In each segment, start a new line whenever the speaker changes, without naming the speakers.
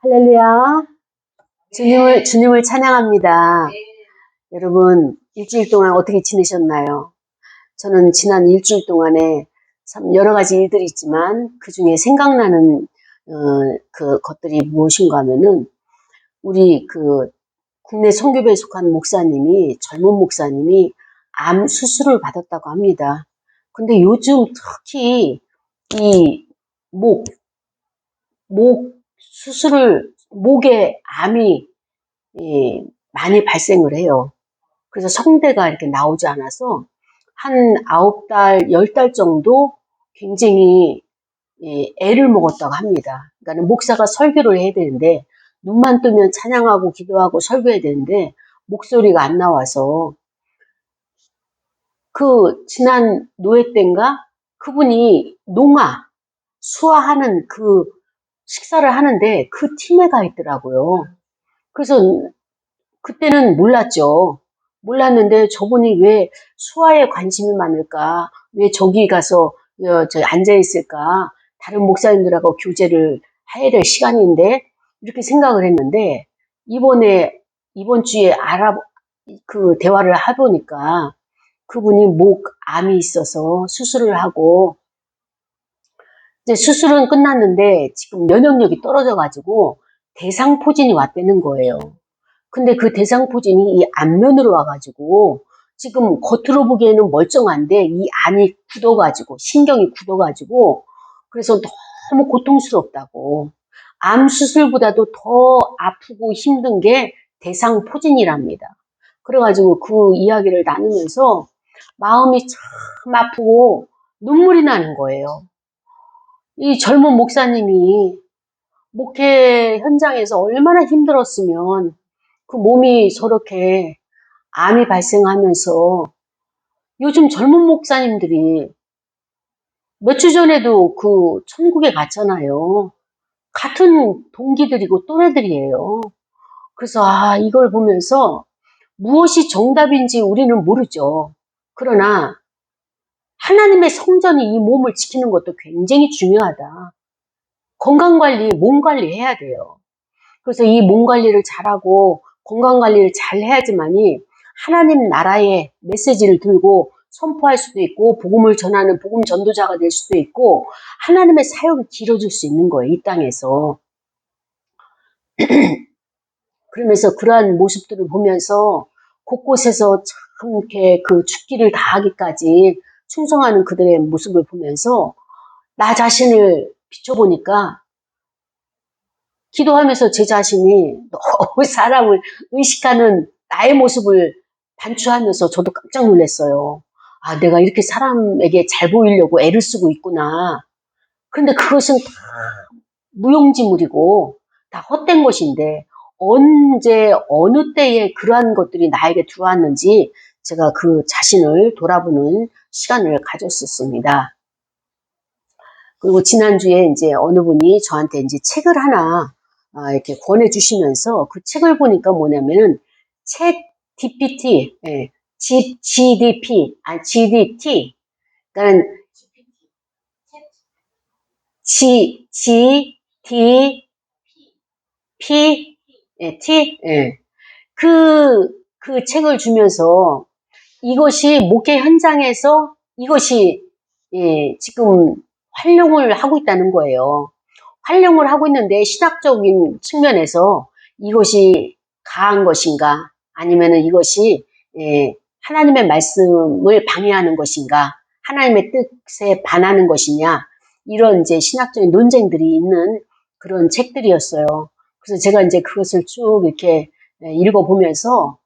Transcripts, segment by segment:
할렐루야. 주님을 찬양합니다. 여러분, 일주일 동안 어떻게 지내셨나요? 저는 지난 일주일 동안에 참 여러 가지 일들이 있지만 그 중에 생각나는 그 것들이 무엇인가 하면은 우리 그 국내 선교회에 속한 목사님이 젊은 목사님이 암 수술을 받았다고 합니다. 근데 요즘 특히 이 목 수술을 목에 암이 많이 발생을 해요. 그래서 성대가 이렇게 나오지 않아서 한 9달, 10달 정도 굉장히 애를 먹었다고 합니다. 그러니까 목사가 설교를 해야 되는데 눈만 뜨면 찬양하고 기도하고 설교해야 되는데 목소리가 안 나와서 그 지난 노회 때인가 그분이 수화하는 그 식사를 하는데 그 팀에 가 있더라고요. 그래서 그때는 몰랐죠. 몰랐는데 저분이 왜 수화에 관심이 많을까? 왜 저기 가서 앉아 있을까? 다른 목사님들하고 교제를 해야 될 시간인데 이렇게 생각을 했는데 이번 주에 그 대화를 해보니까 그분이 목암이 있어서 수술을 하고 이제 수술은 끝났는데 지금 면역력이 떨어져가지고 대상포진이 왔다는 거예요. 근데 그 대상포진이 이 안면으로 와가지고 지금 겉으로 보기에는 멀쩡한데 이 안이 굳어가지고 신경이 굳어가지고 그래서 너무 고통스럽다고. 암 수술보다도 더 아프고 힘든 게 대상포진이랍니다. 그래가지고 그 이야기를 나누면서 마음이 참 아프고 눈물이 나는 거예요. 이 젊은 목사님이 목회 현장에서 얼마나 힘들었으면 그 몸이 저렇게 암이 발생하면서 요즘 젊은 목사님들이 몇 주 전에도 그 천국에 갔잖아요. 같은 동기들이고 또래들이에요. 그래서 이걸 보면서 무엇이 정답인지 우리는 모르죠. 그러나 하나님의 성전이 이 몸을 지키는 것도 굉장히 중요하다. 건강관리, 몸관리 해야 돼요. 그래서 이 몸관리를 잘하고 건강관리를 잘 해야지만이 하나님 나라의 메시지를 들고 선포할 수도 있고 복음을 전하는 복음 전도자가 될 수도 있고 하나님의 사역을 길어질 수 있는 거예요. 이 땅에서. 그러면서 그러한 모습들을 보면서 곳곳에서 참 이렇게 그 죽기를 다하기까지 충성하는 그들의 모습을 보면서 나 자신을 비춰보니까 기도하면서 제 자신이 너무 사람을 의식하는 나의 모습을 반추하면서 저도 깜짝 놀랐어요. 내가 이렇게 사람에게 잘 보이려고 애를 쓰고 있구나. 그런데 그것은 다 무용지물이고 다 헛된 것인데 언제 어느 때에 그러한 것들이 나에게 들어왔는지 제가 그 자신을 돌아보는 시간을 가졌었습니다. 그리고 지난주에 이제 어느 분이 저한테 이제 책을 하나 이렇게 권해주시면서 그 책을 보니까 뭐냐면은 챗 GPT, GDP, GDT, 그러니까 GDP, T, 그 책을 주면서 이것이 목회 현장에서 이것이 지금 활용을 하고 있다는 거예요. 활용을 하고 있는데 신학적인 측면에서 이것이 가한 것인가 아니면은 이것이 하나님의 말씀을 방해하는 것인가 하나님의 뜻에 반하는 것이냐 이런 이제 신학적인 논쟁들이 있는 그런 책들이었어요. 그래서 제가 이제 그것을 쭉 이렇게 읽어보면서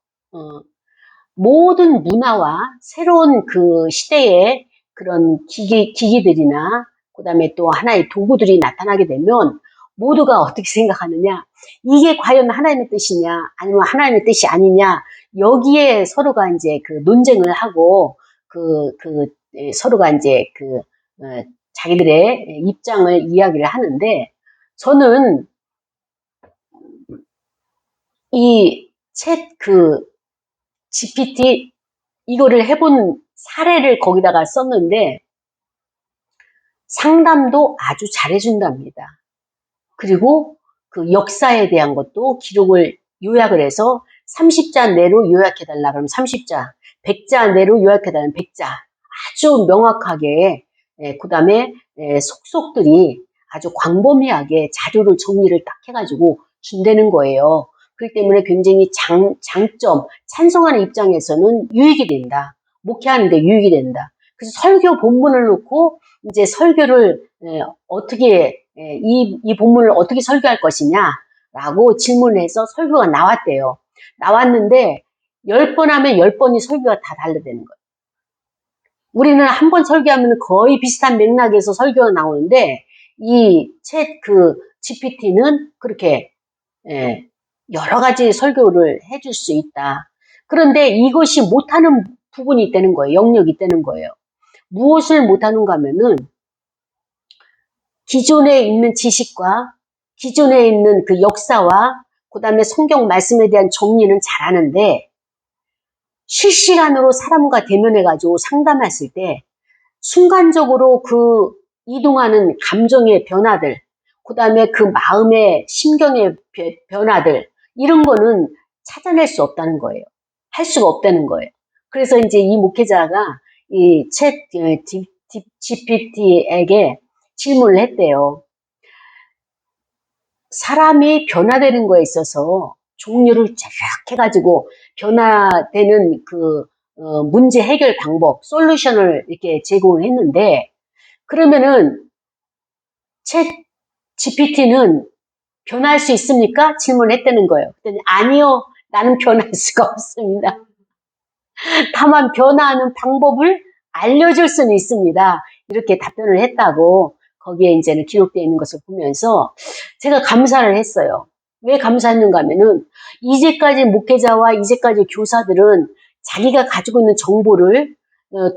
모든 문화와 새로운 그 시대의 그런 기기들이나 그 다음에 또 하나의 도구들이 나타나게 되면 모두가 어떻게 생각하느냐 이게 과연 하나님의 뜻이냐 아니면 하나님의 뜻이 아니냐 여기에 서로가 이제 그 논쟁을 하고 서로가 이제 자기들의 입장을 이야기를 하는데 저는 이 GPT 이거를 해본 사례를 거기다가 썼는데 상담도 아주 잘해준답니다. 그리고 그 역사에 대한 것도 기록을 요약을 해서 30자 내로 요약해달라 그러면 30자, 100자 내로 요약해달라면 100자. 아주 명확하게, 그 다음에 속속들이 아주 광범위하게 자료를 정리를 딱 해가지고 준다는 거예요. 그렇기 때문에 굉장히 장점, 찬성하는 입장에서는 유익이 된다. 목회하는데 유익이 된다. 그래서 설교 본문을 놓고 이제 설교를 어떻게 이 본문을 어떻게 설교할 것이냐라고 질문을 해서 설교가 나왔대요. 나왔는데 10번 하면 10번이 설교가 다 달라되는 거예요. 우리는 한 번 설교하면 거의 비슷한 맥락에서 설교가 나오는데 이 GPT는 그렇게 여러 가지 설교를 해줄 수 있다. 그런데 이것이 못하는 부분이 있다는 거예요. 영역이 있다는 거예요. 무엇을 못하는가 하면은 기존에 있는 지식과 기존에 있는 그 역사와 그 다음에 성경 말씀에 대한 정리는 잘하는데 실시간으로 사람과 대면해가지고 상담했을 때 순간적으로 그 이동하는 감정의 변화들, 그 다음에 그 마음의 심경의 변화들, 이런 거는 찾아낼 수 없다는 거예요. 할 수가 없다는 거예요. 그래서 이제 이 목회자가 이 GPT에게 질문을 했대요. 사람이 변화되는 거에 있어서 종류를 쫙 해가지고 변화되는 그 문제 해결 방법, 솔루션을 이렇게 제공을 했는데 그러면은 GPT는 변할 수 있습니까? 질문했다는 거예요. 그랬더니 아니요, 나는 변할 수가 없습니다. 다만 변화하는 방법을 알려줄 수는 있습니다. 이렇게 답변을 했다고 거기에 이제는 기록되어 있는 것을 보면서 제가 감사를 했어요. 왜 감사했는가 하면은 이제까지 목회자와 이제까지 교사들은 자기가 가지고 있는 정보를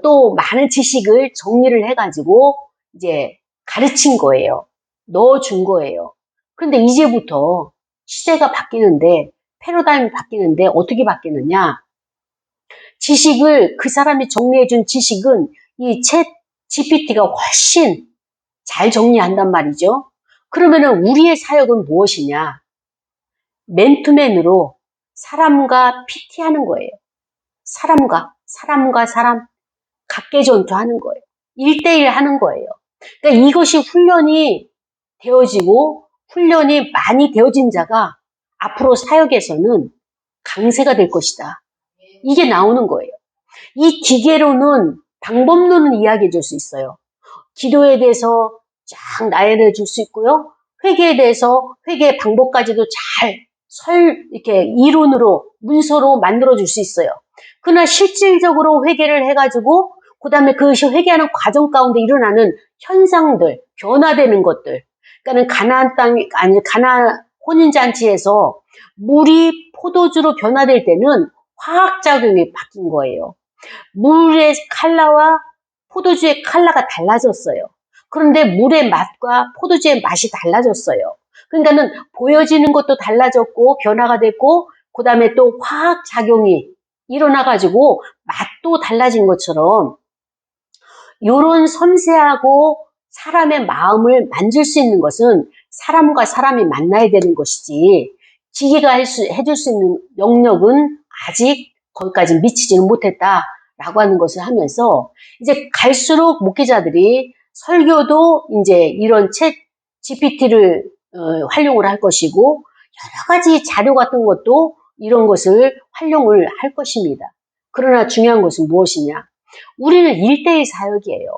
또 많은 지식을 정리를 해가지고 이제 가르친 거예요. 넣어준 거예요. 그런데 이제부터 시대가 바뀌는데 패러다임이 바뀌는데 어떻게 바뀌느냐? 지식을 그 사람이 정리해준 지식은 이 GPT가 훨씬 잘 정리한단 말이죠. 그러면은 우리의 사역은 무엇이냐? 맨투맨으로 사람과 PT하는 거예요. 사람과 사람 각개전투하는 거예요. 1대1 하는 거예요. 그러니까 이것이 훈련이 되어지고 훈련이 많이 되어진 자가 앞으로 사역에서는 강세가 될 것이다. 이게 나오는 거예요. 이 기계로는 방법론은 이야기해 줄 수 있어요. 기도에 대해서 쫙 나열해 줄 수 있고요. 회개에 대해서 회개의 방법까지도 이렇게 이론으로, 문서로 만들어 줄 수 있어요. 그러나 실질적으로 회개를 해가지고, 그 다음에 그 회개하는 과정 가운데 일어나는 현상들, 변화되는 것들. 그러니까는 가나안 혼인잔치에서 물이 포도주로 변화될 때는 화학작용이 바뀐 거예요. 물의 컬러와 포도주의 컬러가 달라졌어요. 그런데 물의 맛과 포도주의 맛이 달라졌어요. 그러니까는 보여지는 것도 달라졌고 변화가 됐고 그 다음에 또 화학작용이 일어나가지고 맛도 달라진 것처럼 이런 섬세하고 사람의 마음을 만질 수 있는 것은 사람과 사람이 만나야 되는 것이지 기계가 해줄 수 있는 영역은 아직 거기까지 미치지는 못했다라고 하는 것을 하면서 이제 갈수록 목회자들이 설교도 이제 이런 GPT를 활용을 할 것이고 여러 가지 자료 같은 것도 이런 것을 활용을 할 것입니다. 그러나 중요한 것은 무엇이냐? 우리는 1대1 사역이에요.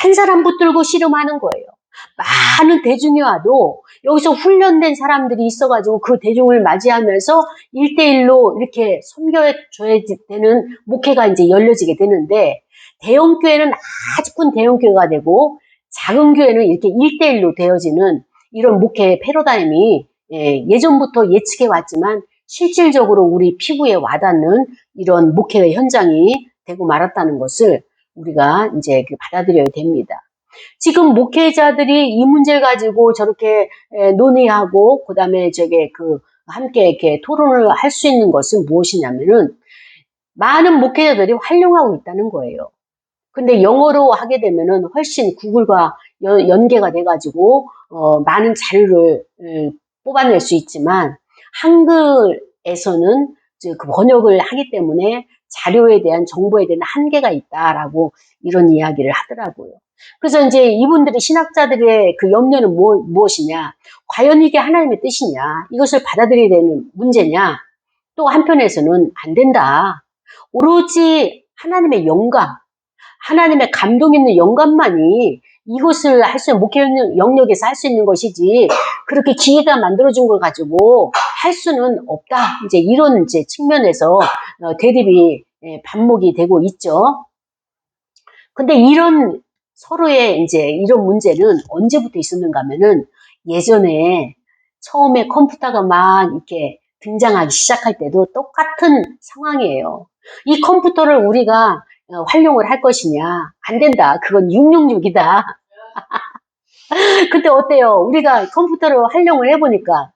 한 사람 붙들고 씨름하는 거예요. 많은 대중이 와도 여기서 훈련된 사람들이 있어가지고 그 대중을 맞이하면서 1대1로 이렇게 섬겨줘야 되는 목회가 이제 열려지게 되는데 대형교회는 아주 큰 대형교회가 되고 작은 교회는 이렇게 1대1로 되어지는 이런 목회 패러다임이 예전부터 예측해 왔지만 실질적으로 우리 피부에 와닿는 이런 목회의 현장이 되고 말았다는 것을 우리가 이제 받아들여야 됩니다. 지금 목회자들이 이 문제를 가지고 저렇게 논의하고 그다음에 함께 이렇게 토론을 할 수 있는 것은 무엇이냐면은 많은 목회자들이 활용하고 있다는 거예요. 근데 영어로 하게 되면은 훨씬 구글과 연계가 돼가지고 많은 자료를 뽑아낼 수 있지만 한글에서는 그 번역을 하기 때문에 자료에 대한 정보에 대한 한계가 있다라고 이런 이야기를 하더라고요. 그래서 이제 이분들이 신학자들의 그 염려는 무엇이냐? 과연 이게 하나님의 뜻이냐? 이것을 받아들여야 되는 문제냐? 또 한편에서는 안 된다. 오로지 하나님의 영감, 하나님의 감동 있는 영감만이 이것을 할 수 있는 목회 영역에서 할 수 있는 것이지 그렇게 기회가 만들어준 걸 가지고 할 수는 없다. 이제 이런 이제 측면에서 대립이 반목이 되고 있죠. 근데 이런 서로의 이제 이런 문제는 언제부터 있었는가 하면은 예전에 처음에 컴퓨터가 막 이렇게 등장하기 시작할 때도 똑같은 상황이에요. 이 컴퓨터를 우리가 활용을 할 것이냐? 안 된다. 그건 666이다. 근데 어때요? 우리가 컴퓨터를 활용을 해보니까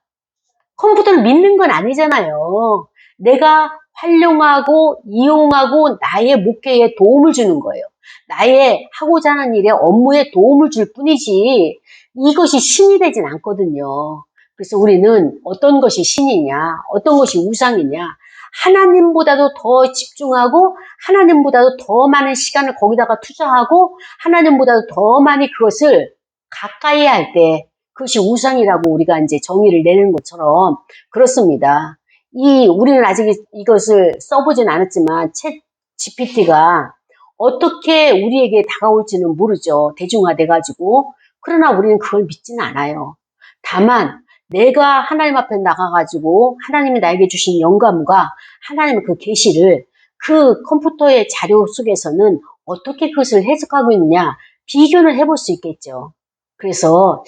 컴퓨터를 믿는 건 아니잖아요. 내가 활용하고 이용하고 나의 목회에 도움을 주는 거예요. 나의 하고자 하는 일에 업무에 도움을 줄 뿐이지 이것이 신이 되진 않거든요. 그래서 우리는 어떤 것이 신이냐, 어떤 것이 우상이냐, 하나님보다도 더 집중하고 하나님보다도 더 많은 시간을 거기다가 투자하고 하나님보다도 더 많이 그것을 가까이 할 때 그것이 우상이라고 우리가 이제 정의를 내는 것처럼 그렇습니다. 우리는 아직 이것을 써보진 않았지만 챗 GPT가 어떻게 우리에게 다가올지는 모르죠. 대중화돼가지고. 그러나 우리는 그걸 믿지는 않아요. 다만 내가 하나님 앞에 나가가지고 하나님이 나에게 주신 영감과 하나님의 그 계시를 그 컴퓨터의 자료 속에서는 어떻게 그것을 해석하고 있느냐 비교를 해볼 수 있겠죠. 그래서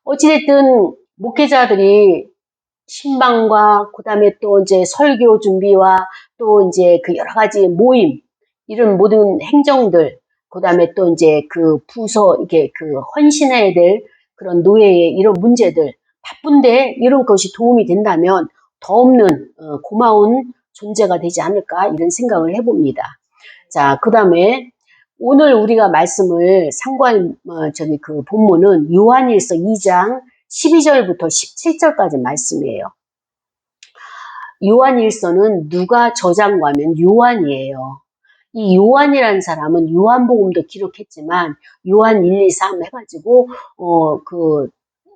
어찌됐든 목회자들이 신방과 그다음에 또 이제 설교 준비와 또 이제 그 여러 가지 모임 이런 모든 행정들 그다음에 또 이제 그 부서 이게 그 헌신해야 될 그런 노예의 이런 문제들 바쁜데 이런 것이 도움이 된다면 더 없는 고마운 존재가 되지 않을까 이런 생각을 해봅니다. 자, 그다음에 오늘 우리가 말씀을 상고한 저기 그 본문은 요한일서 2장 12절부터 17절까지 말씀이에요. 요한일서는 누가 저장고 하면 요한이에요. 이 요한이라는 사람은 요한복음도 기록했지만 요한 1, 2, 3 해가지고 그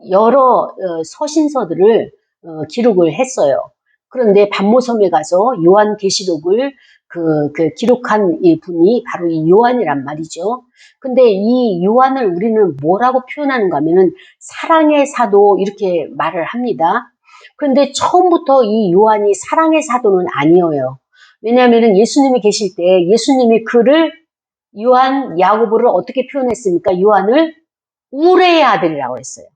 여러 서신서들을 기록을 했어요. 그런데 반모섬에 가서 요한계시록을 그 기록한 이 분이 바로 이 요한이란 말이죠. 근데 이 요한을 우리는 뭐라고 표현하는가 하면은 사랑의 사도 이렇게 말을 합니다. 그런데 처음부터 이 요한이 사랑의 사도는 아니에요. 왜냐하면 예수님이 계실 때 예수님이 그를 요한, 야고보를 어떻게 표현했습니까? 요한을 우레의 아들이라고 했어요.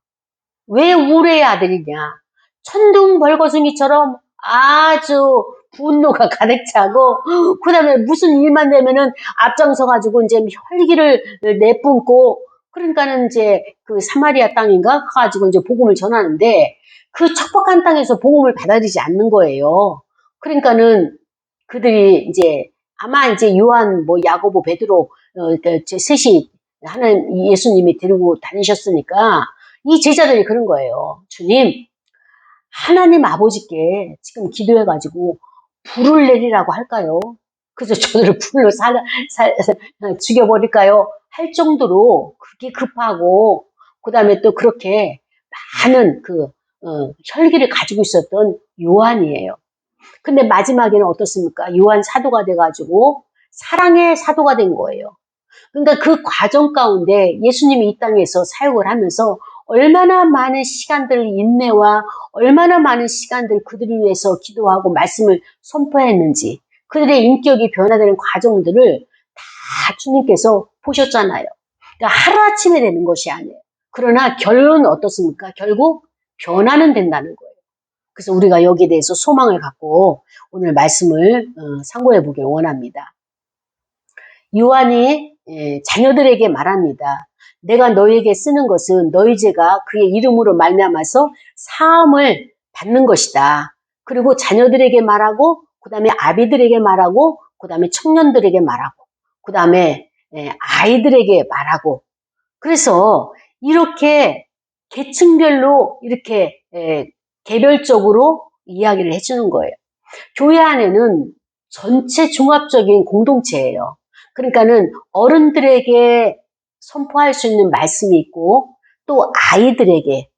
왜 우레의 아들이냐? 천둥벌거숭이처럼 아주 분노가 가득 차고 그 다음에 무슨 일만 되면은 앞장서 가지고 이제 혈기를 내뿜고 그러니까는 이제 그 사마리아 땅인가 가지고 이제 복음을 전하는데 그 척박한 땅에서 복음을 받아들이지 않는 거예요. 그러니까는 그들이 이제 아마 이제 요한 뭐 야고보 베드로 셋이 하나님 예수님이 데리고 다니셨으니까 이 제자들이 그런 거예요. 주님 하나님 아버지께 지금 기도해가지고 불을 내리라고 할까요? 그래서 저들을 불로 죽여버릴까요? 할 정도로 그렇게 급하고 그 다음에 또 그렇게 많은 혈기를 가지고 있었던 요한이에요. 근데 마지막에는 어떻습니까? 요한 사도가 돼가지고 사랑의 사도가 된 거예요. 그러니까 그 과정 가운데 예수님이 이 땅에서 사역을 하면서 얼마나 많은 시간들 인내와 얼마나 많은 시간들 그들을 위해서 기도하고 말씀을 선포했는지 그들의 인격이 변화되는 과정들을 다 주님께서 보셨잖아요. 그러니까 하루아침에 되는 것이 아니에요. 그러나 결론은 어떻습니까? 결국 변화는 된다는 거예요. 그래서 우리가 여기에 대해서 소망을 갖고 오늘 말씀을 상고해 보길 원합니다. 요한이 자녀들에게 말합니다. 내가 너희에게 쓰는 것은 너희 죄가 그의 이름으로 말미암아서 사함을 받는 것이다. 그리고 자녀들에게 말하고 그 다음에 아비들에게 말하고 그 다음에 청년들에게 말하고 그 다음에 아이들에게 말하고 그래서 이렇게 계층별로 이렇게 개별적으로 이야기를 해주는 거예요. 교회 안에는 전체 종합적인 공동체예요. 그러니까는 어른들에게 선포할 수 있는 말씀이 있고 또 아이들에게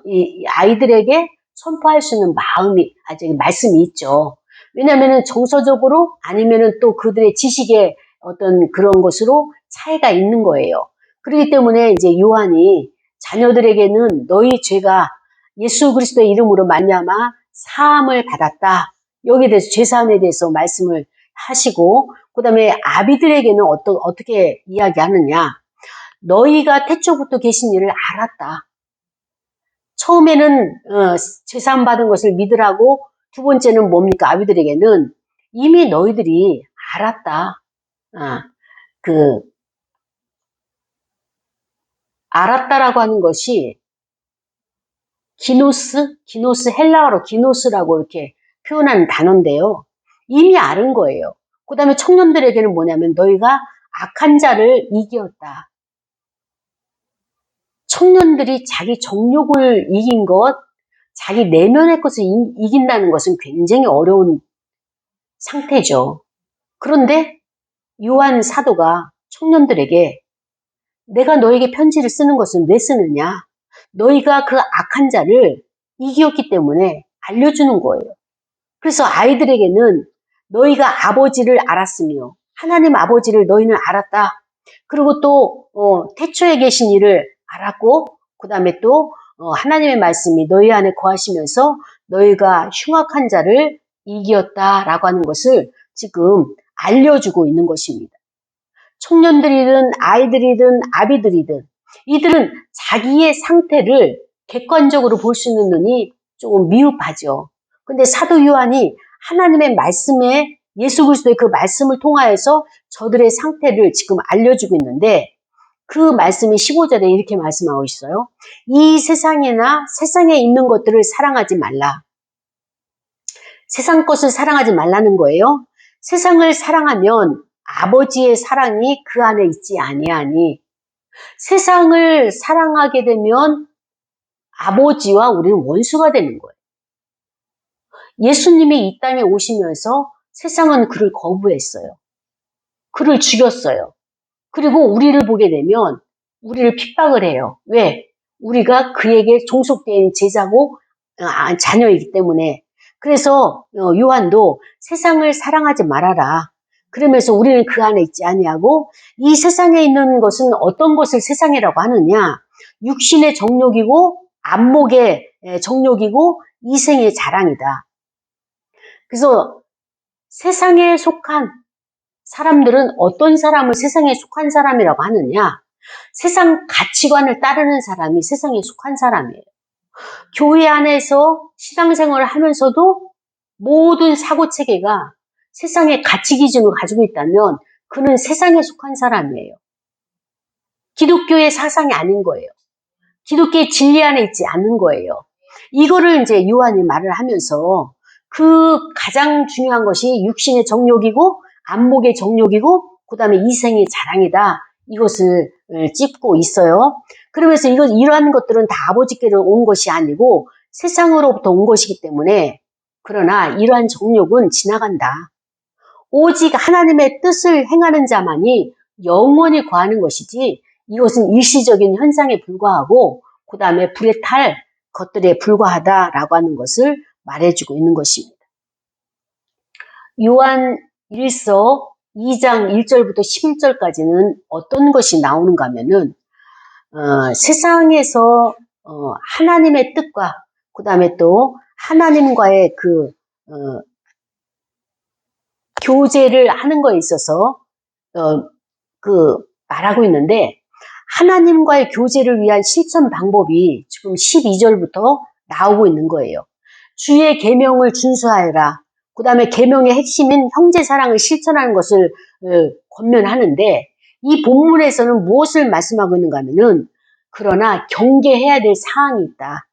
이 아이들에게 선포할 수 있는 말씀이 있죠. 왜냐면은 정서적으로 아니면은 또 그들의 지식의 어떤 그런 것으로 차이가 있는 거예요. 그렇기 때문에 이제 요한이 자녀들에게는 너희 죄가 예수 그리스도의 이름으로 말미암아 사함을 받았다. 여기에 대해서 죄사함에 대해서 말씀을 하시고 그 다음에 아비들에게는 어떻게 이야기하느냐. 너희가 태초부터 계신 일을 알았다. 처음에는 죄사함 받은 것을 믿으라고 두 번째는 뭡니까? 아비들에게는 이미 너희들이 알았다. 알았다라고 하는 것이 기노스 헬라어로 기노스라고 이렇게 표현하는 단어인데요. 이미 아는 거예요. 그 다음에 청년들에게는 뭐냐면 너희가 악한 자를 이겼다. 청년들이 자기 정욕을 이긴 것, 자기 내면의 것을 이긴다는 것은 굉장히 어려운 상태죠. 그런데 요한 사도가 청년들에게 내가 너에게 편지를 쓰는 것은 왜 쓰느냐? 너희가 그 악한 자를 이겼기 때문에 알려주는 거예요. 그래서 아이들에게는 너희가 아버지를 알았으며 하나님 아버지를 너희는 알았다. 그리고 또 태초에 계신 이를 알았고 그 다음에 또 하나님의 말씀이 너희 안에 거하시면서 너희가 흉악한 자를 이겼다라고 하는 것을 지금 알려주고 있는 것입니다. 청년들이든 아이들이든 아비들이든 이들은 자기의 상태를 객관적으로 볼 수 있는 눈이 조금 미흡하죠. 근데 사도 요한이 하나님의 말씀에 예수 그리스도의 그 말씀을 통하여서 저들의 상태를 지금 알려주고 있는데 그 말씀이 15절에 이렇게 말씀하고 있어요. 이 세상에나 세상에 있는 것들을 사랑하지 말라. 세상 것을 사랑하지 말라는 거예요. 세상을 사랑하면 아버지의 사랑이 그 안에 있지 아니하니 세상을 사랑하게 되면 아버지와 우리는 원수가 되는 거예요. 예수님이 이 땅에 오시면서 세상은 그를 거부했어요. 그를 죽였어요. 그리고 우리를 보게 되면 우리를 핍박을 해요. 왜? 우리가 그에게 종속된 제자고 자녀이기 때문에. 그래서 요한도 세상을 사랑하지 말아라. 그러면서 우리는 그 안에 있지 아니하고 이 세상에 있는 것은 어떤 것을 세상이라고 하느냐. 육신의 정욕이고 안목의 정욕이고 이생의 자랑이다. 그래서 세상에 속한 사람들은 어떤 사람을 세상에 속한 사람이라고 하느냐? 세상 가치관을 따르는 사람이 세상에 속한 사람이에요. 교회 안에서 신앙생활을 하면서도 모든 사고체계가 세상의 가치 기준을 가지고 있다면 그는 세상에 속한 사람이에요. 기독교의 사상이 아닌 거예요. 기독교의 진리 안에 있지 않는 거예요. 이거를 이제 요한이 말을 하면서 그 가장 중요한 것이 육신의 정욕이고 안목의 정욕이고 그 다음에 이생의 자랑이다. 이것을 찝고 있어요. 그러면서 이러한 것들은 다 아버지께로 온 것이 아니고 세상으로부터 온 것이기 때문에 그러나 이러한 정욕은 지나간다. 오직 하나님의 뜻을 행하는 자만이 영원히 거하는 것이지 이것은 일시적인 현상에 불과하고 그 다음에 불에 탈 것들에 불과하다라고 하는 것을 말해주고 있는 것입니다. 요한 1서 2장 1절부터 11절까지는 어떤 것이 나오는가 하면은 세상에서 하나님의 뜻과 그 다음에 또 하나님과의 교제를 하는 거에 있어서 말하고 있는데 하나님과의 교제를 위한 실천 방법이 지금 12절부터 나오고 있는 거예요. 주의 계명을 준수하여라. 그 다음에 계명의 핵심인 형제 사랑을 실천하는 것을 권면하는데 이 본문에서는 무엇을 말씀하고 있는가 하면은 그러나 경계해야 될 사항이 있다.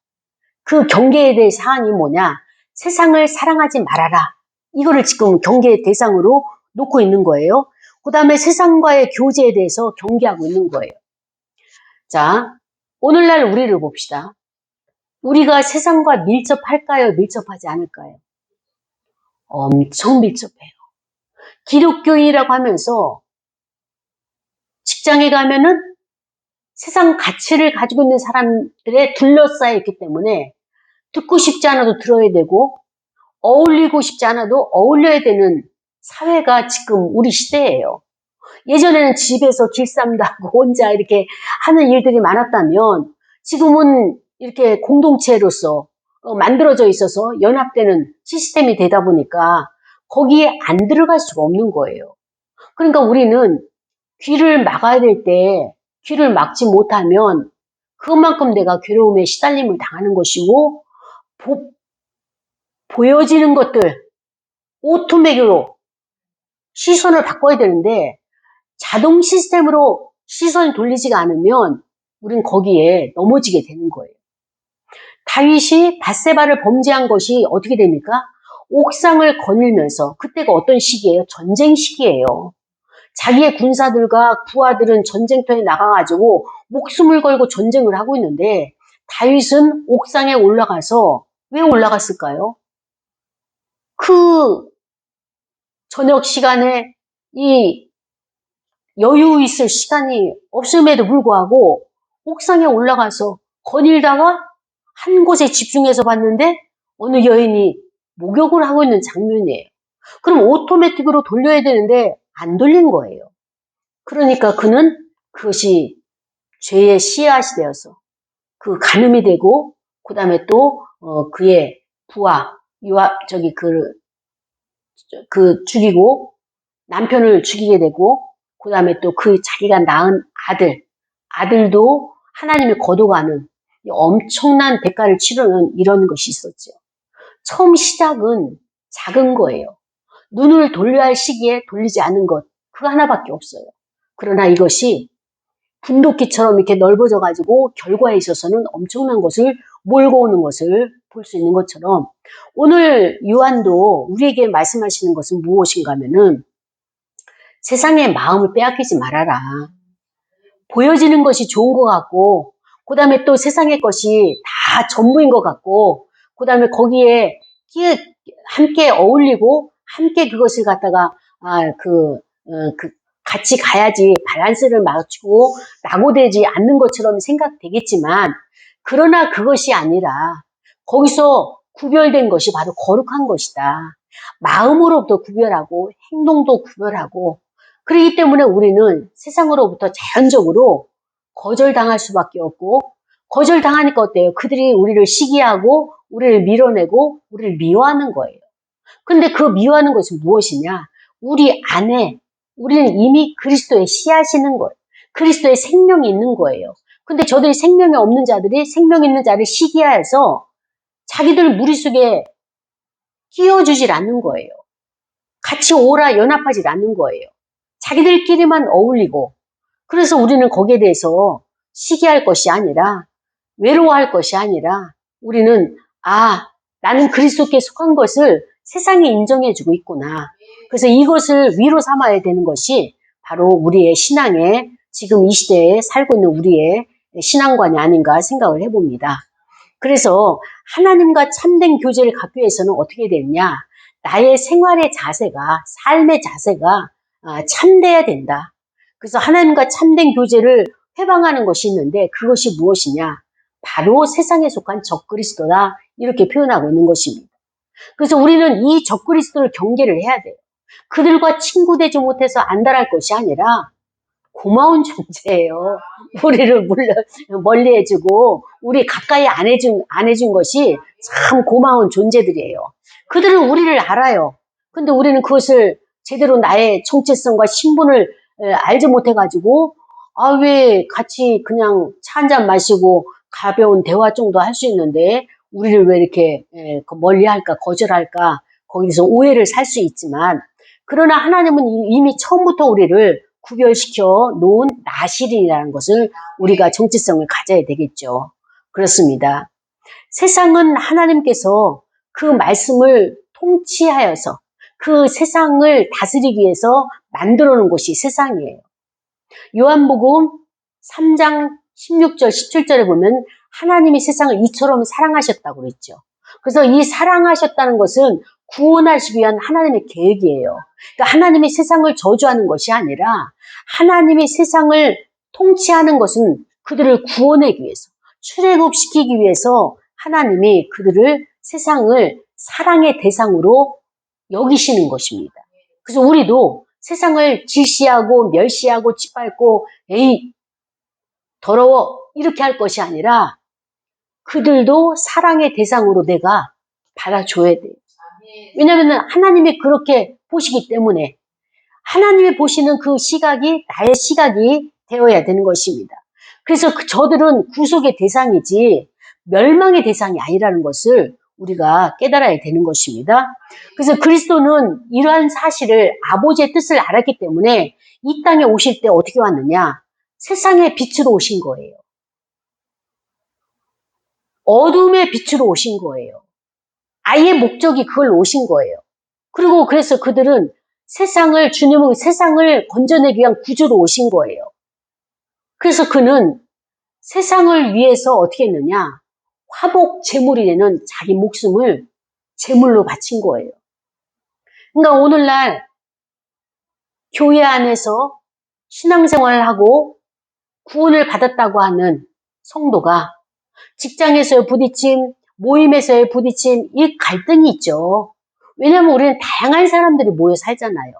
그 경계해야 될 사항이 뭐냐? 세상을 사랑하지 말아라. 이거를 지금 경계의 대상으로 놓고 있는 거예요. 그 다음에 세상과의 교제에 대해서 경계하고 있는 거예요. 자, 오늘날 우리를 봅시다. 우리가 세상과 밀접할까요? 밀접하지 않을까요? 엄청 밀접해요. 기독교인이라고 하면서 직장에 가면은 세상 가치를 가지고 있는 사람들에 둘러싸여 있기 때문에 듣고 싶지 않아도 들어야 되고 어울리고 싶지 않아도 어울려야 되는 사회가 지금 우리 시대예요. 예전에는 집에서 길쌈도 하고 혼자 이렇게 하는 일들이 많았다면 지금은 이렇게 공동체로서 만들어져 있어서 연합되는 시스템이 되다 보니까 거기에 안 들어갈 수가 없는 거예요. 그러니까 우리는 귀를 막아야 될 때 귀를 막지 못하면 그만큼 내가 괴로움에 시달림을 당하는 것이고 보여지는 것들 오토매기로 시선을 바꿔야 되는데 자동 시스템으로 시선이 돌리지가 않으면 우린 거기에 넘어지게 되는 거예요. 다윗이 밧세바를 범죄한 것이 어떻게 됩니까? 옥상을 거닐면서 그때가 어떤 시기예요? 전쟁 시기예요. 자기의 군사들과 부하들은 전쟁터에 나가가지고 목숨을 걸고 전쟁을 하고 있는데 다윗은 옥상에 올라가서 왜 올라갔을까요? 그 저녁 시간에 이 여유 있을 시간이 없음에도 불구하고 옥상에 올라가서 거닐다가 한 곳에 집중해서 봤는데 어느 여인이 목욕을 하고 있는 장면이에요. 그럼 오토매틱으로 돌려야 되는데 안 돌린 거예요. 그러니까 그는 그것이 죄의 씨앗이 되어서 그 간음이 되고 그 다음에 또 그의 부하 죽이고 남편을 죽이게 되고 그 다음에 또 그 자기가 낳은 아들도 하나님이 거둬가는 엄청난 대가를 치르는 이런 것이 있었죠. 처음 시작은 작은 거예요. 눈을 돌려야 할 시기에 돌리지 않는 것 그거 하나밖에 없어요. 그러나 이것이 분도끼처럼 이렇게 넓어져 가지고 결과에 있어서는 엄청난 것을 몰고 오는 것을 볼 수 있는 것처럼 오늘 요한도 우리에게 말씀하시는 것은 무엇인가 하면은 세상의 마음을 빼앗기지 말아라. 보여지는 것이 좋은 것 같고 그 다음에 또 세상의 것이 다 전부인 것 같고 그 다음에 거기에 함께 어울리고 함께 그것을 갖다가 같이 가야지 밸런스를 맞추고 낙오되지 않는 것처럼 생각되겠지만 그러나 그것이 아니라 거기서 구별된 것이 바로 거룩한 것이다. 마음으로부터 구별하고 행동도 구별하고 그렇기 때문에 우리는 세상으로부터 자연적으로 거절당할 수밖에 없고 거절당하니까 어때요? 그들이 우리를 시기하고 우리를 밀어내고 우리를 미워하는 거예요. 근데 그 미워하는 것은 무엇이냐? 우리 안에 우리는 이미 그리스도의 씨앗이 있는 거예요. 그리스도의 생명이 있는 거예요. 근데 저들이 생명이 없는 자들이 생명 있는 자를 시기하여서 자기들 무리 속에 끼워주질 않는 거예요. 같이 오라 연합하지 않는 거예요. 자기들끼리만 어울리고 그래서 우리는 거기에 대해서 시기할 것이 아니라 외로워할 것이 아니라 우리는 나는 그리스도께 속한 것을 세상에 인정해주고 있구나. 그래서 이것을 위로 삼아야 되는 것이 바로 우리의 신앙의 지금 이 시대에 살고 있는 우리의 신앙관이 아닌가 생각을 해봅니다. 그래서 하나님과 참된 교제를 갖기 위해서는 어떻게 되느냐? 나의 생활의 자세가 삶의 자세가 참돼야 된다. 그래서 하나님과 참된 교제를 회방하는 것이 있는데 그것이 무엇이냐? 바로 세상에 속한 적그리스도다 이렇게 표현하고 있는 것입니다. 그래서 우리는 이 적그리스도를 경계를 해야 돼요. 그들과 친구되지 못해서 안달할 것이 아니라 고마운 존재예요. 우리를 멀리 해주고 우리 가까이 안 해준 것이 참 고마운 존재들이에요. 그들은 우리를 알아요. 근데 우리는 그것을 제대로 나의 정체성과 신분을 알지 못해가지고 왜 같이 그냥 차 한잔 마시고 가벼운 대화 정도 할 수 있는데 우리를 왜 이렇게 멀리할까 거절할까 거기서 오해를 살 수 있지만 그러나 하나님은 이미 처음부터 우리를 구별시켜 놓은 나실이라는 것을 우리가 정체성을 가져야 되겠죠. 그렇습니다. 세상은 하나님께서 그 말씀을 통치하여서 그 세상을 다스리기 위해서 만들어 놓은 것이 세상이에요. 요한복음 3장 16절 17절에 보면 하나님이 세상을 이처럼 사랑하셨다고 그랬죠. 그래서 이 사랑하셨다는 것은 구원하시기 위한 하나님의 계획이에요. 그러니까 하나님이 세상을 저주하는 것이 아니라 하나님이 세상을 통치하는 것은 그들을 구원하기 위해서, 출애굽시키기 위해서 하나님이 그들을 세상을 사랑의 대상으로 여기시는 것입니다. 그래서 우리도 세상을 질시하고 멸시하고 짓밟고 에이 더러워 이렇게 할 것이 아니라 그들도 사랑의 대상으로 내가 받아줘야 돼요. 왜냐하면 하나님이 그렇게 보시기 때문에 하나님이 보시는 그 시각이 나의 시각이 되어야 되는 것입니다. 그래서 저들은 구속의 대상이지 멸망의 대상이 아니라는 것을 우리가 깨달아야 되는 것입니다. 그래서 그리스도는 이러한 사실을 아버지의 뜻을 알았기 때문에 이 땅에 오실 때 어떻게 왔느냐? 세상의 빛으로 오신 거예요. 어둠의 빛으로 오신 거예요. 아예 목적이 그걸 오신 거예요. 그리고 그래서 그들은 주님은 세상을 건져내기 위한 구주로 오신 거예요. 그래서 그는 세상을 위해서 어떻게 했느냐? 화복 제물이 되는 자기 목숨을 제물로 바친 거예요. 그러니까 오늘날 교회 안에서 신앙생활을 하고 구원을 받았다고 하는 성도가 직장에서의 부딪힘, 모임에서의 부딪힘, 이 갈등이 있죠. 왜냐하면 우리는 다양한 사람들이 모여 살잖아요.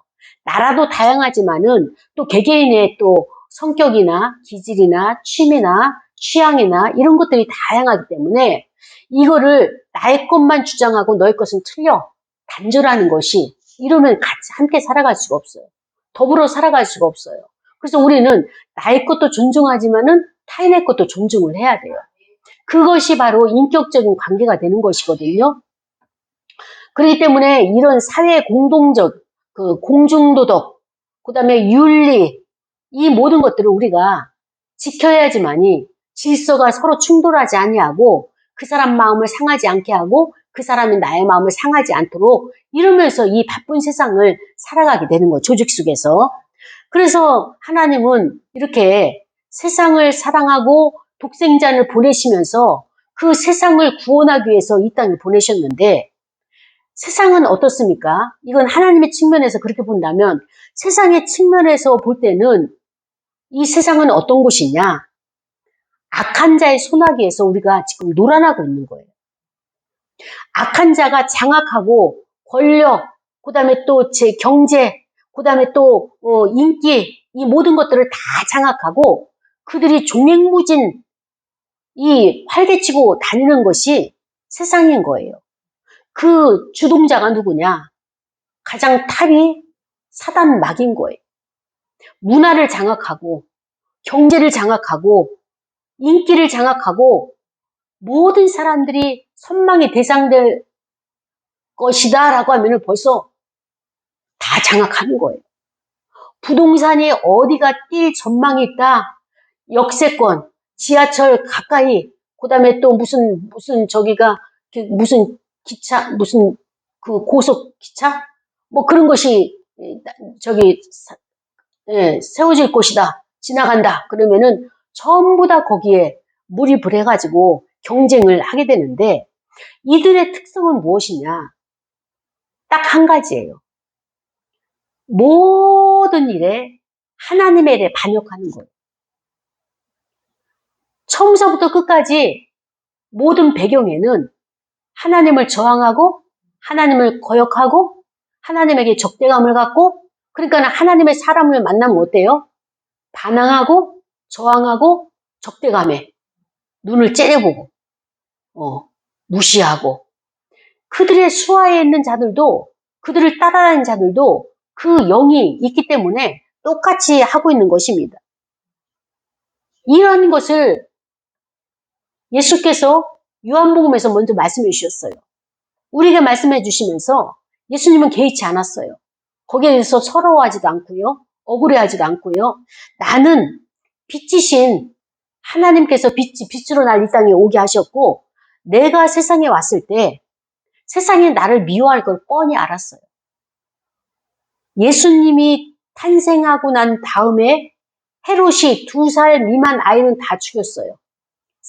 나라도 다양하지만은 또 개개인의 또 성격이나 기질이나 취미나 취향이나 이런 것들이 다양하기 때문에 이거를 나의 것만 주장하고 너의 것은 틀려. 단절하는 것이 이러면 같이 함께 살아갈 수가 없어요. 더불어 살아갈 수가 없어요. 그래서 우리는 나의 것도 존중하지만은 타인의 것도 존중을 해야 돼요. 그것이 바로 인격적인 관계가 되는 것이거든요. 그렇기 때문에 이런 사회 공동적, 공중도덕, 그 다음에 윤리, 이 모든 것들을 우리가 지켜야지만이 질서가 서로 충돌하지 아니하고 그 사람 마음을 상하지 않게 하고 그 사람이 나의 마음을 상하지 않도록 이러면서 이 바쁜 세상을 살아가게 되는 거예요. 조직 속에서. 그래서 하나님은 이렇게 세상을 사랑하고 독생자를 보내시면서 그 세상을 구원하기 위해서 이 땅에 보내셨는데 세상은 어떻습니까? 이건 하나님의 측면에서 그렇게 본다면 세상의 측면에서 볼 때는 이 세상은 어떤 곳이냐? 악한 자의 손아귀에서 우리가 지금 놀아나고 있는 거예요. 악한 자가 장악하고 권력, 그 다음에 또 제 경제, 그 다음에 또 인기, 이 모든 것들을 다 장악하고 그들이 종횡무진 이 활개치고 다니는 것이 세상인 거예요. 그 주동자가 누구냐? 가장 탑이 사단 막인 거예요. 문화를 장악하고 경제를 장악하고 인기를 장악하고 모든 사람들이 선망의 대상될 것이다 라고 하면 벌써 다 장악하는 거예요. 부동산이 어디가 뛸 전망이 있다. 역세권, 지하철 가까이, 그 다음에 또 무슨 저기가 무슨 기차, 무슨 그 고속 기차? 뭐 그런 것이 저기 세워질 곳이다. 지나간다. 그러면은 전부 다 거기에 몰입을 해가지고 경쟁을 하게 되는데 이들의 특성은 무엇이냐? 딱 한 가지예요. 모든 일에 하나님의 일에 반역하는 거예요. 처음서부터 끝까지 모든 배경에는 하나님을 저항하고 하나님을 거역하고 하나님에게 적대감을 갖고 그러니까 하나님의 사람을 만나면 어때요? 반항하고 저항하고 적대감에 눈을 째려보고 무시하고 그들의 수하에 있는 자들도 그들을 따라다니는 자들도 그 영이 있기 때문에 똑같이 하고 있는 것입니다. 이러한 것을 예수께서 요한복음에서 먼저 말씀해 주셨어요. 우리에게 말씀해 주시면서 예수님은 개의치 않았어요. 거기에 대해서 서러워하지도 않고요. 억울해하지도 않고요. 나는 빛이신 하나님께서 빛으로 날 이 땅에 오게 하셨고 내가 세상에 왔을 때 세상이 나를 미워할 걸 뻔히 알았어요. 예수님이 탄생하고 난 다음에 헤롯이 2살 미만 아이는 다 죽였어요.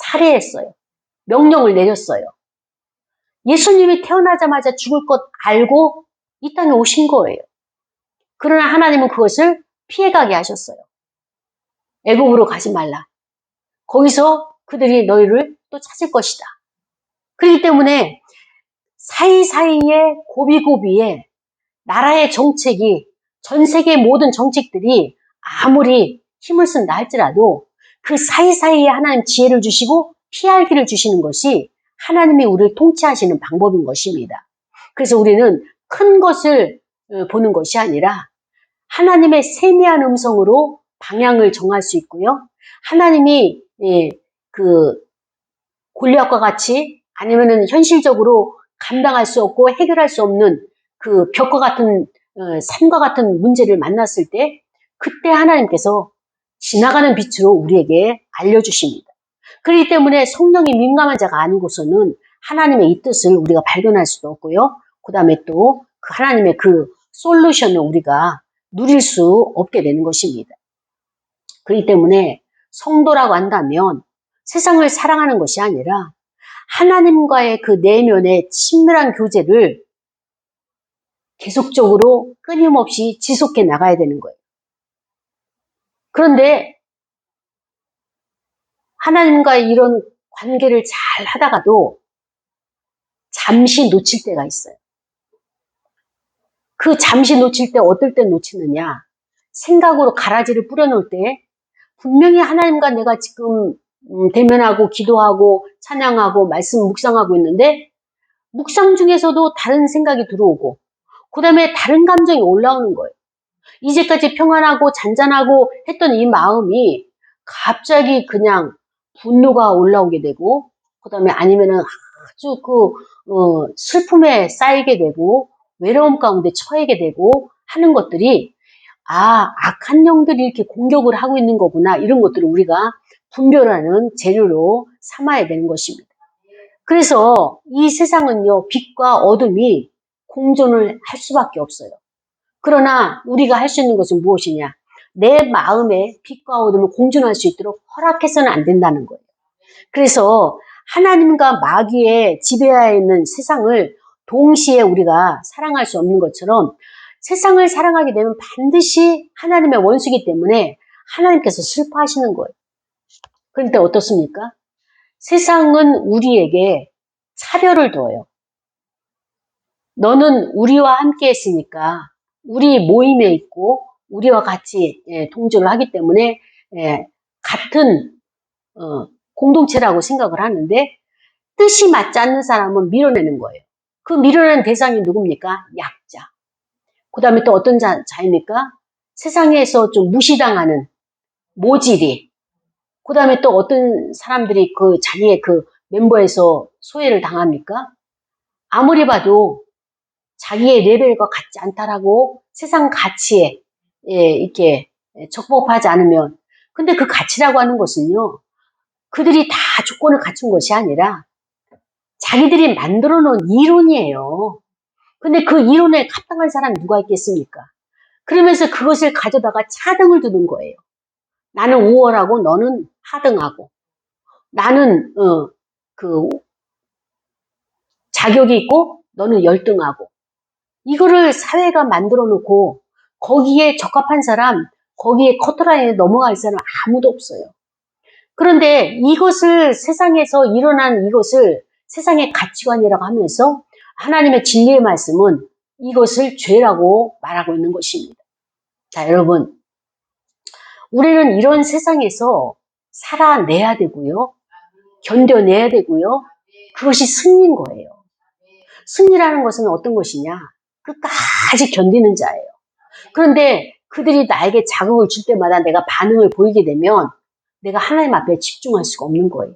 살해했어요. 명령을 내렸어요. 예수님이 태어나자마자 죽을 것 알고 이 땅에 오신 거예요. 그러나 하나님은 그것을 피해가게 하셨어요. 애굽으로 가지 말라. 거기서 그들이 너희를 또 찾을 것이다. 그렇기 때문에 사이사이에 고비고비에 나라의 정책이 전 세계 모든 정책들이 아무리 힘을 쓴다 할지라도 그 사이사이에 하나님 지혜를 주시고 피할 길을 주시는 것이 하나님이 우리를 통치하시는 방법인 것입니다. 그래서 우리는 큰 것을 보는 것이 아니라 하나님의 세미한 음성으로 방향을 정할 수 있고요. 하나님이 그 골리앗과 같이 아니면은 현실적으로 감당할 수 없고 해결할 수 없는 그 벽과 같은 산과 같은 문제를 만났을 때 그때 하나님께서 지나가는 빛으로 우리에게 알려주십니다. 그렇기 때문에 성령이 민감한 자가 아니고서는 하나님의 이 뜻을 우리가 발견할 수도 없고요. 그 다음에 또 그 하나님의 그 솔루션을 우리가 누릴 수 없게 되는 것입니다. 그렇기 때문에 성도라고 한다면 세상을 사랑하는 것이 아니라 하나님과의 그 내면의 친밀한 교제를 계속적으로 끊임없이 지속해 나가야 되는 거예요. 그런데 하나님과의 이런 관계를 잘 하다가도 잠시 놓칠 때가 있어요. 그 잠시 놓칠 때 어떨 때 놓치느냐? 생각으로 가라지를 뿌려놓을 때 분명히 하나님과 내가 지금 대면하고 기도하고 찬양하고 말씀 묵상하고 있는데 묵상 중에서도 다른 생각이 들어오고 그 다음에 다른 감정이 올라오는 거예요. 이제까지 평안하고 잔잔하고 했던 이 마음이 갑자기 그냥 분노가 올라오게 되고 그 다음에 아니면은 아주 슬픔에 쌓이게 되고 외로움 가운데 처하게 되고 하는 것들이 악한 영들이 이렇게 공격을 하고 있는 거구나 이런 것들을 우리가 분별하는 재료로 삼아야 되는 것입니다. 그래서 이 세상은요 빛과 어둠이 공존을 할 수밖에 없어요. 그러나 우리가 할 수 있는 것은 무엇이냐? 내 마음에 빛과 어둠을 공존할 수 있도록 허락해서는 안 된다는 거예요. 그래서 하나님과 마귀의 지배하에 있는 세상을 동시에 우리가 사랑할 수 없는 것처럼 세상을 사랑하게 되면 반드시 하나님의 원수이기 때문에 하나님께서 슬퍼하시는 거예요. 그런데 어떻습니까? 세상은 우리에게 차별을 둬요. 너는 우리와 함께 했으니까 우리 모임에 있고 우리와 같이 동조를 하기 때문에 같은 공동체라고 생각을 하는데 뜻이 맞지 않는 사람은 밀어내는 거예요. 그 밀어내는 대상이 누굽니까? 약자. 그 다음에 또 어떤 자입니까? 세상에서 좀 무시당하는 모질이. 그 다음에 또 어떤 사람들이 그 자기의 그 멤버에서 소외를 당합니까? 아무리 봐도 자기의 레벨과 같지 않다라고 세상 가치에 이렇게 적법하지 않으면 근데 그 가치라고 하는 것은요 그들이 다 조건을 갖춘 것이 아니라 자기들이 만들어 놓은 이론이에요. 근데 그 이론에 합당한 사람이 누가 있겠습니까? 그러면서 그것을 가져다가 차등을 두는 거예요. 나는 우월하고 너는 하등하고 나는 자격이 있고 너는 열등하고 이거를 사회가 만들어 놓고 거기에 적합한 사람, 거기에 커트라인에 넘어갈 사람 아무도 없어요. 그런데 이것을 세상에서 일어난 이것을 세상의 가치관이라고 하면서 하나님의 진리의 말씀은 이것을 죄라고 말하고 있는 것입니다. 자, 여러분. 우리는 이런 세상에서 살아내야 되고요. 견뎌내야 되고요. 그것이 승리인 거예요. 승리라는 것은 어떤 것이냐? 끝까지 견디는 자예요. 그런데 그들이 나에게 자극을 줄 때마다 내가 반응을 보이게 되면 내가 하나님 앞에 집중할 수가 없는 거예요.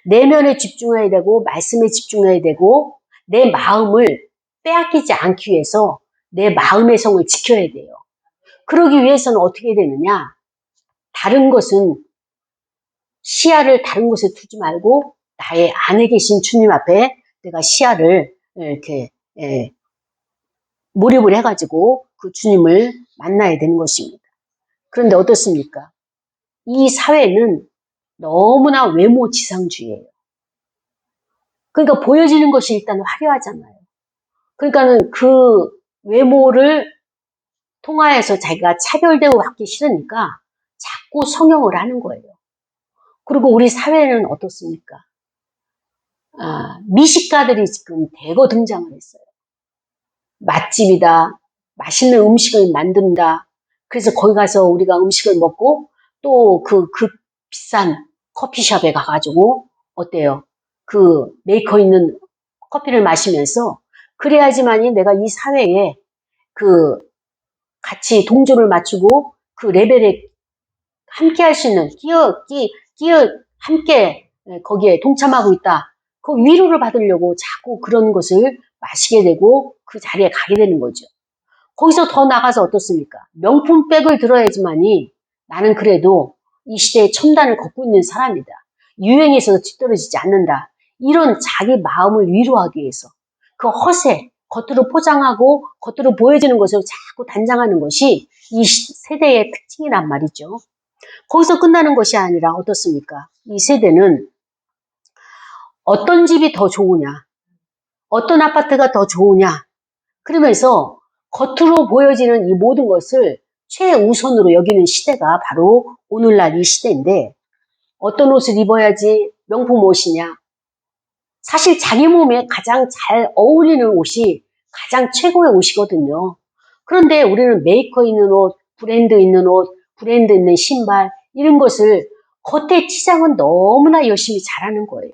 내면에 집중해야 되고 말씀에 집중해야 되고 내 마음을 빼앗기지 않기 위해서 내 마음의 성을 지켜야 돼요. 그러기 위해서는 어떻게 되느냐? 다른 것은 시야를 다른 곳에 두지 말고 나의 안에 계신 주님 앞에 내가 시야를 이렇게 몰입을 해가지고 그 주님을 만나야 되는 것입니다. 그런데 어떻습니까? 이 사회는 너무나 외모 지상주의예요. 그러니까 보여지는 것이 일단 화려하잖아요. 그러니까는 그 외모를 통하여서 자기가 차별되고 받기 싫으니까 자꾸 성형을 하는 거예요. 그리고 우리 사회는 어떻습니까? 미식가들이 지금 대거 등장을 했어요. 맛집이다. 맛있는 음식을 만든다. 그래서 거기 가서 우리가 음식을 먹고 또 그 비싼 커피숍에 가가지고 어때요? 그 메이커 있는 커피를 마시면서 그래야지만이 내가 이 사회에 그 같이 동조를 맞추고 그 레벨에 함께 할 수 있는 함께 거기에 동참하고 있다. 그 위로를 받으려고 자꾸 그런 것을 마시게 되고 그 자리에 가게 되는 거죠. 거기서 더 나가서 어떻습니까? 명품백을 들어야지만이 나는 그래도 이 시대의 첨단을 걷고 있는 사람이다. 유행에서 뒤떨어지지 않는다. 이런 자기 마음을 위로하기 위해서 그 허세, 겉으로 포장하고 겉으로 보여지는 것을 자꾸 단장하는 것이 이 세대의 특징이란 말이죠. 거기서 끝나는 것이 아니라 어떻습니까? 이 세대는 어떤 집이 더 좋으냐, 어떤 아파트가 더 좋으냐, 그러면서 겉으로 보여지는 이 모든 것을 최우선으로 여기는 시대가 바로 오늘날 이 시대인데, 어떤 옷을 입어야지 명품 옷이냐, 사실 자기 몸에 가장 잘 어울리는 옷이 가장 최고의 옷이거든요. 그런데 우리는 메이커 있는 옷, 브랜드 있는 옷, 브랜드 있는 신발 이런 것을 겉의 치장은 너무나 열심히 잘하는 거예요.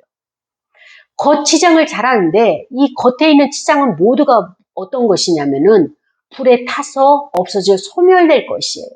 겉 치장을 잘하는데 이 겉에 있는 치장은 모두가 어떤 것이냐면은 불에 타서 없어져 소멸될 것이에요.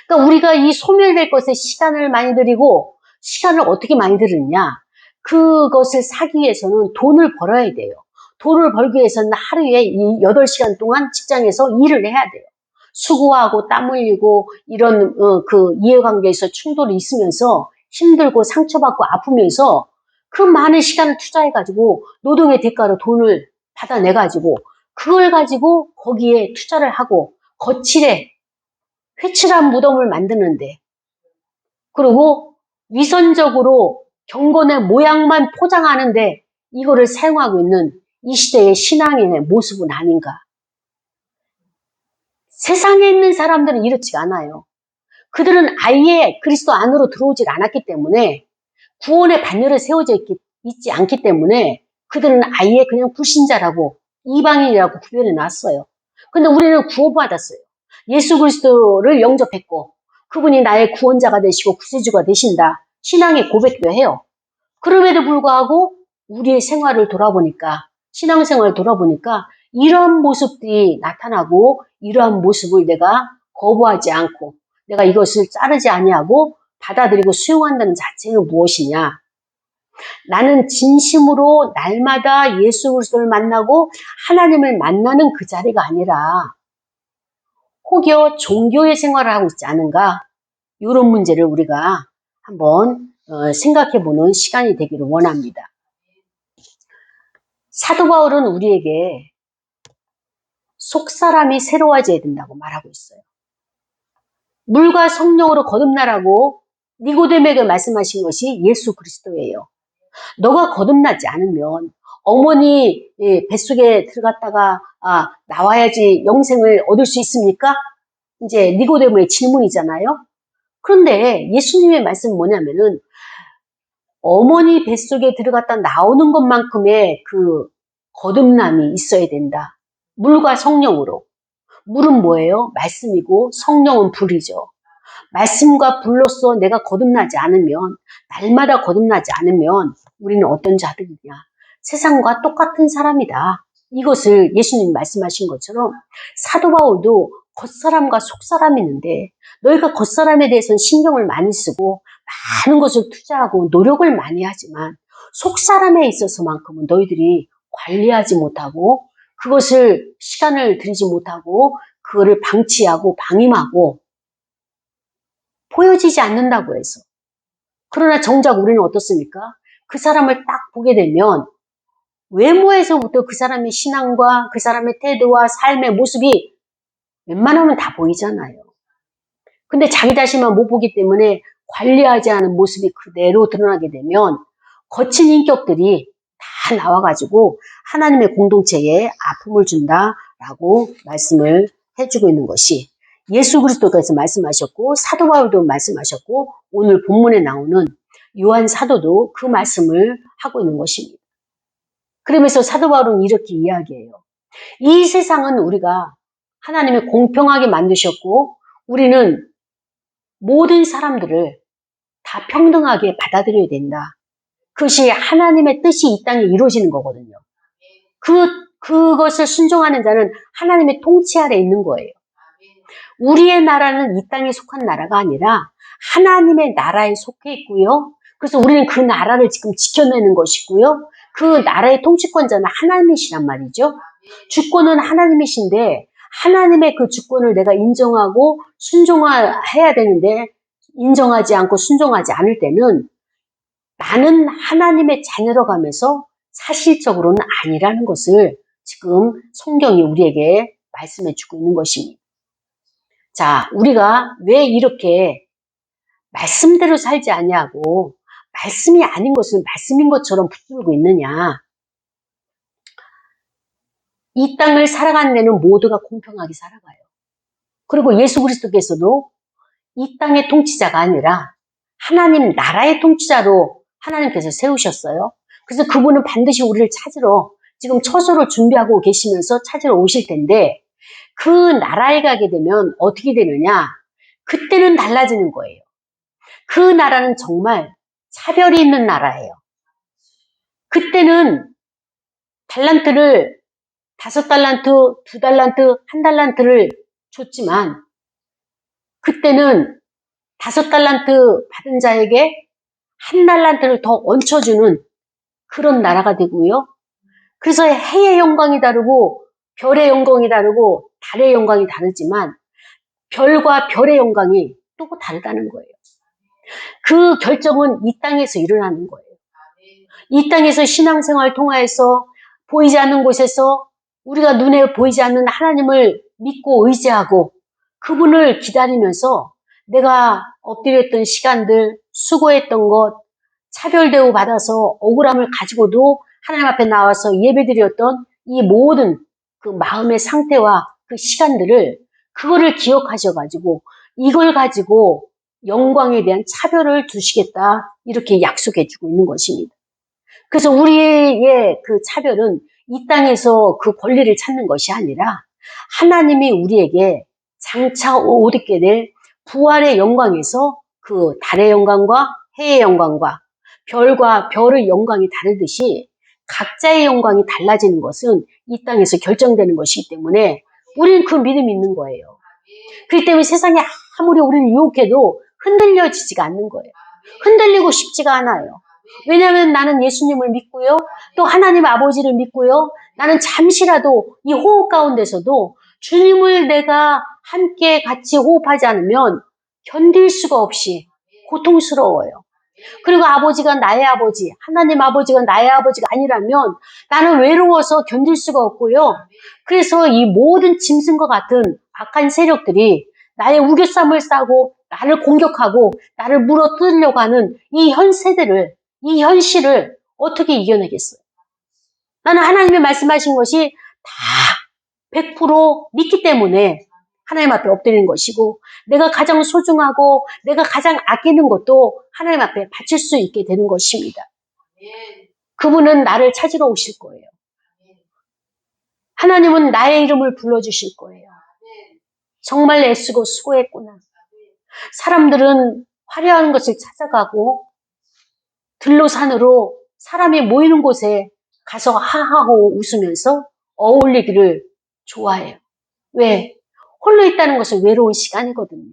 그러니까 우리가 이 소멸될 것에 시간을 많이 들이고 시간을 어떻게 많이 들였냐? 그것을 사기 위해서는 돈을 벌어야 돼요. 돈을 벌기 위해서는 하루에 8시간 동안 직장에서 일을 해야 돼요. 수고하고 땀 흘리고 이런 그 이해관계에서 충돌이 있으면서 힘들고 상처받고 아프면서 그 많은 시간을 투자해가지고 노동의 대가로 돈을 받아내가지고 그걸 가지고 거기에 투자를 하고 거칠에 회칠한 무덤을 만드는데 그리고 위선적으로 경건의 모양만 포장하는데 이거를 사용하고 있는 이 시대의 신앙인의 모습은 아닌가. 세상에 있는 사람들은 이렇지가 않아요. 그들은 아예 그리스도 안으로 들어오질 않았기 때문에 구원의 반열에 세워져 있지 않기 때문에 그들은 아예 그냥 불신자라고 이방인이라고 구별해 놨어요. 근데 우리는 구원받았어요. 예수 그리스도를 영접했고 그분이 나의 구원자가 되시고 구세주가 되신다. 신앙의 고백도 해요. 그럼에도 불구하고 우리의 생활을 돌아보니까 신앙생활을 돌아보니까 이러한 모습들이 나타나고 이러한 모습을 내가 거부하지 않고 내가 이것을 자르지 아니하고 받아들이고 수용한다는 자체는 무엇이냐? 나는 진심으로 날마다 예수 그리스도를 만나고 하나님을 만나는 그 자리가 아니라 혹여 종교의 생활을 하고 있지 않은가? 이런 문제를 우리가 한번 생각해보는 시간이 되기를 원합니다. 사도 바울은 우리에게 속사람이 새로워져야 된다고 말하고 있어요. 물과 성령으로 거듭나라고 니고데모에게 말씀하신 것이 예수 그리스도예요. 너가 거듭나지 않으면 어머니 뱃속에 들어갔다가 나와야지 영생을 얻을 수 있습니까? 이제 니고데모의 질문이잖아요. 그런데 예수님의 말씀은 뭐냐면은 어머니 뱃속에 들어갔다 나오는 것만큼의 그 거듭남이 있어야 된다. 물과 성령으로. 물은 뭐예요? 말씀이고 성령은 불이죠. 말씀과 불로서 내가 거듭나지 않으면 날마다 거듭나지 않으면 우리는 어떤 자들이냐. 세상과 똑같은 사람이다. 이것을 예수님이 말씀하신 것처럼 사도 바울도 겉사람과 속사람이 있는데 너희가 겉사람에 대해서는 신경을 많이 쓰고 많은 것을 투자하고 노력을 많이 하지만 속사람에 있어서만큼은 너희들이 관리하지 못하고 그것을 시간을 들이지 못하고 그거를 방치하고 방임하고 보여지지 않는다고 해서. 그러나 정작 우리는 어떻습니까? 그 사람을 딱 보게 되면 외모에서부터 그 사람의 신앙과 그 사람의 태도와 삶의 모습이 웬만하면 다 보이잖아요. 근데 자기 자신만 못 보기 때문에 관리하지 않은 모습이 그대로 드러나게 되면 거친 인격들이 다 나와가지고 하나님의 공동체에 아픔을 준다라고 말씀을 해주고 있는 것이 예수 그리스도께서 말씀하셨고 사도 바울도 말씀하셨고 오늘 본문에 나오는 요한 사도도 그 말씀을 하고 있는 것입니다. 그러면서 사도 바울은 이렇게 이야기해요. 이 세상은 우리가 하나님이 공평하게 만드셨고 우리는 모든 사람들을 다 평등하게 받아들여야 된다. 그것이 하나님의 뜻이 이 땅에 이루어지는 거거든요. 그것을 순종하는 자는 하나님의 통치 아래 있는 거예요. 우리의 나라는 이 땅에 속한 나라가 아니라 하나님의 나라에 속해 있고요. 그래서 우리는 그 나라를 지금 지켜내는 것이고요. 그 나라의 통치권자는 하나님이시란 말이죠. 주권은 하나님이신데 하나님의 그 주권을 내가 인정하고 순종해야 되는데 인정하지 않고 순종하지 않을 때는 나는 하나님의 자녀로 가면서 사실적으로는 아니라는 것을 지금 성경이 우리에게 말씀해 주고 있는 것입니다. 자, 우리가 왜 이렇게 말씀대로 살지 않냐고 말씀이 아닌 것을 말씀인 것처럼 붙들고 있느냐. 이 땅을 살아가는 데는 모두가 공평하게 살아가요. 그리고 예수 그리스도께서도 이 땅의 통치자가 아니라 하나님 나라의 통치자로 하나님께서 세우셨어요. 그래서 그분은 반드시 우리를 찾으러 지금 처소를 준비하고 계시면서 찾으러 오실 텐데 그 나라에 가게 되면 어떻게 되느냐? 그때는 달라지는 거예요. 그 나라는 정말 차별이 있는 나라예요. 그때는 달란트를 5달란트, 2달란트, 1달란트를 줬지만 그때는 5달란트 받은 자에게 1달란트를 더 얹혀주는 그런 나라가 되고요. 그래서 해의 영광이 다르고 별의 영광이 다르고 달의 영광이 다르지만 별과 별의 영광이 또 다르다는 거예요. 그 결정은 이 땅에서 일어나는 거예요. 이 땅에서 신앙생활 통하여서 보이지 않는 곳에서 우리가 눈에 보이지 않는 하나님을 믿고 의지하고 그분을 기다리면서 내가 엎드렸던 시간들, 수고했던 것, 차별대우 받아서 억울함을 가지고도 하나님 앞에 나와서 예배드렸던 이 모든 그 마음의 상태와 그 시간들을 그거를 기억하셔가지고 이걸 가지고 영광에 대한 차별을 두시겠다 이렇게 약속해주고 있는 것입니다. 그래서 우리의 그 차별은 이 땅에서 그 권리를 찾는 것이 아니라 하나님이 우리에게 장차 얻게 될 부활의 영광에서 그 달의 영광과 해의 영광과 별과 별의 영광이 다르듯이 각자의 영광이 달라지는 것은 이 땅에서 결정되는 것이기 때문에 우리는 그 믿음이 있는 거예요. 그렇기 때문에 세상에 아무리 우리를 유혹해도 흔들려지지가 않는 거예요. 흔들리고 싶지가 않아요. 왜냐하면 나는 예수님을 믿고요. 또 하나님 아버지를 믿고요. 나는 잠시라도 이 호흡 가운데서도 주님을 내가 함께 같이 호흡하지 않으면 견딜 수가 없이 고통스러워요. 그리고 아버지가 나의 아버지, 하나님 아버지가 나의 아버지가 아니라면 나는 외로워서 견딜 수가 없고요. 그래서 이 모든 짐승과 같은 악한 세력들이 나의 우겨쌈을 싸고 나를 공격하고 나를 물어뜯으려고 하는 이 현세대를, 이 현실을 어떻게 이겨내겠어요? 나는 하나님이 말씀하신 것이 다 100% 믿기 때문에 하나님 앞에 엎드리는 것이고 내가 가장 소중하고 내가 가장 아끼는 것도 하나님 앞에 바칠 수 있게 되는 것입니다. 그분은 나를 찾으러 오실 거예요. 하나님은 나의 이름을 불러주실 거예요. 정말 애쓰고 수고했구나. 사람들은 화려한 것을 찾아가고 들로 산으로 사람이 모이는 곳에 가서 하하고 웃으면서 어울리기를 좋아해요. 왜? 홀로 있다는 것은 외로운 시간이거든요.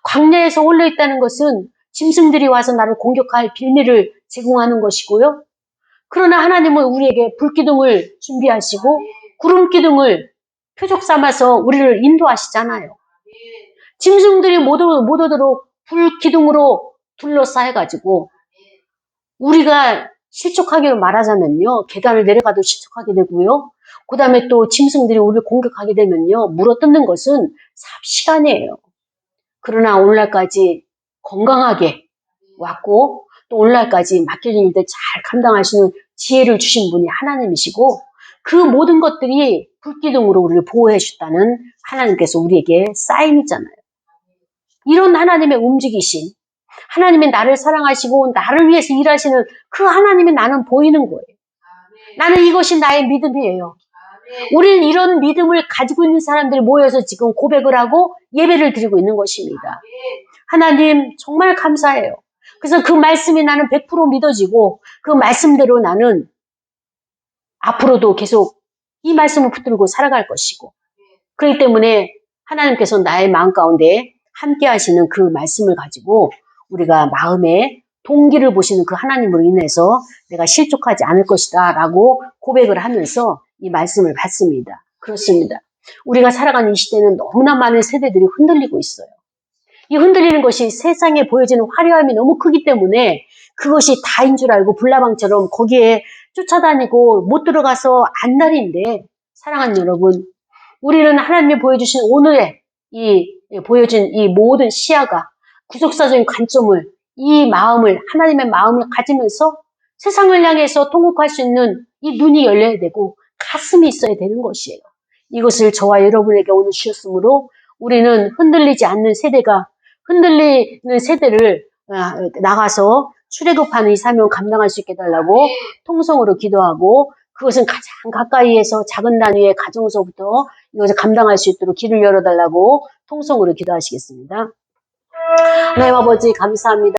광야에서 홀로 있다는 것은 짐승들이 와서 나를 공격할 빌미를 제공하는 것이고요. 그러나 하나님은 우리에게 불기둥을 준비하시고 구름기둥을 표적 삼아서 우리를 인도하시잖아요. 짐승들이 못 오도록 불기둥으로 둘러싸여가지고 우리가 실족하기로 말하자면요. 계단을 내려가도 실족하게 되고요. 그 다음에 또 짐승들이 우리를 공격하게 되면요. 물어뜯는 것은 삽시간이에요. 그러나 오늘날까지 건강하게 왔고 또 오늘날까지 맡겨진 일들 잘 감당하시는 지혜를 주신 분이 하나님이시고 그 모든 것들이 불기둥으로 우리를 보호해 주셨다는 하나님께서 우리에게 사인이잖아요. 이런 하나님의 움직이신 하나님의 나를 사랑하시고 나를 위해서 일하시는 그 하나님의 나는 보이는 거예요. 나는 이것이 나의 믿음이에요. 우리는 이런 믿음을 가지고 있는 사람들이 모여서 지금 고백을 하고 예배를 드리고 있는 것입니다. 하나님 정말 감사해요. 그래서 그 말씀이 나는 100% 믿어지고 그 말씀대로 나는 앞으로도 계속 이 말씀을 붙들고 살아갈 것이고 그렇기 때문에 하나님께서 나의 마음 가운데 함께 하시는 그 말씀을 가지고 우리가 마음에 동기를 보시는 그 하나님으로 인해서 내가 실족하지 않을 것이다 라고 고백을 하면서 이 말씀을 받습니다. 그렇습니다. 우리가 살아가는 이 시대는 너무나 많은 세대들이 흔들리고 있어요. 이 흔들리는 것이 세상에 보여지는 화려함이 너무 크기 때문에 그것이 다인 줄 알고 불나방처럼 거기에 쫓아다니고 못 들어가서 안달인데 사랑하는 여러분, 우리는 하나님이 보여주신 오늘의 보여진 이 모든 시야가 구속사적인 관점을 이 마음을 하나님의 마음을 가지면서 세상을 향해서 통곡할 수 있는 이 눈이 열려야 되고 가슴이 있어야 되는 것이에요. 이것을 저와 여러분에게 오늘 주셨으므로 우리는 흔들리지 않는 세대가 흔들리는 세대를 나가서 출애굽하는 이 사명을 감당할 수 있게 해달라고 통성으로 기도하고 그것은 가장 가까이에서 작은 단위의 가정서부터 이것을 감당할 수 있도록 길을 열어달라고 통성으로 기도하시겠습니다. 하나님 아버지 감사합니다.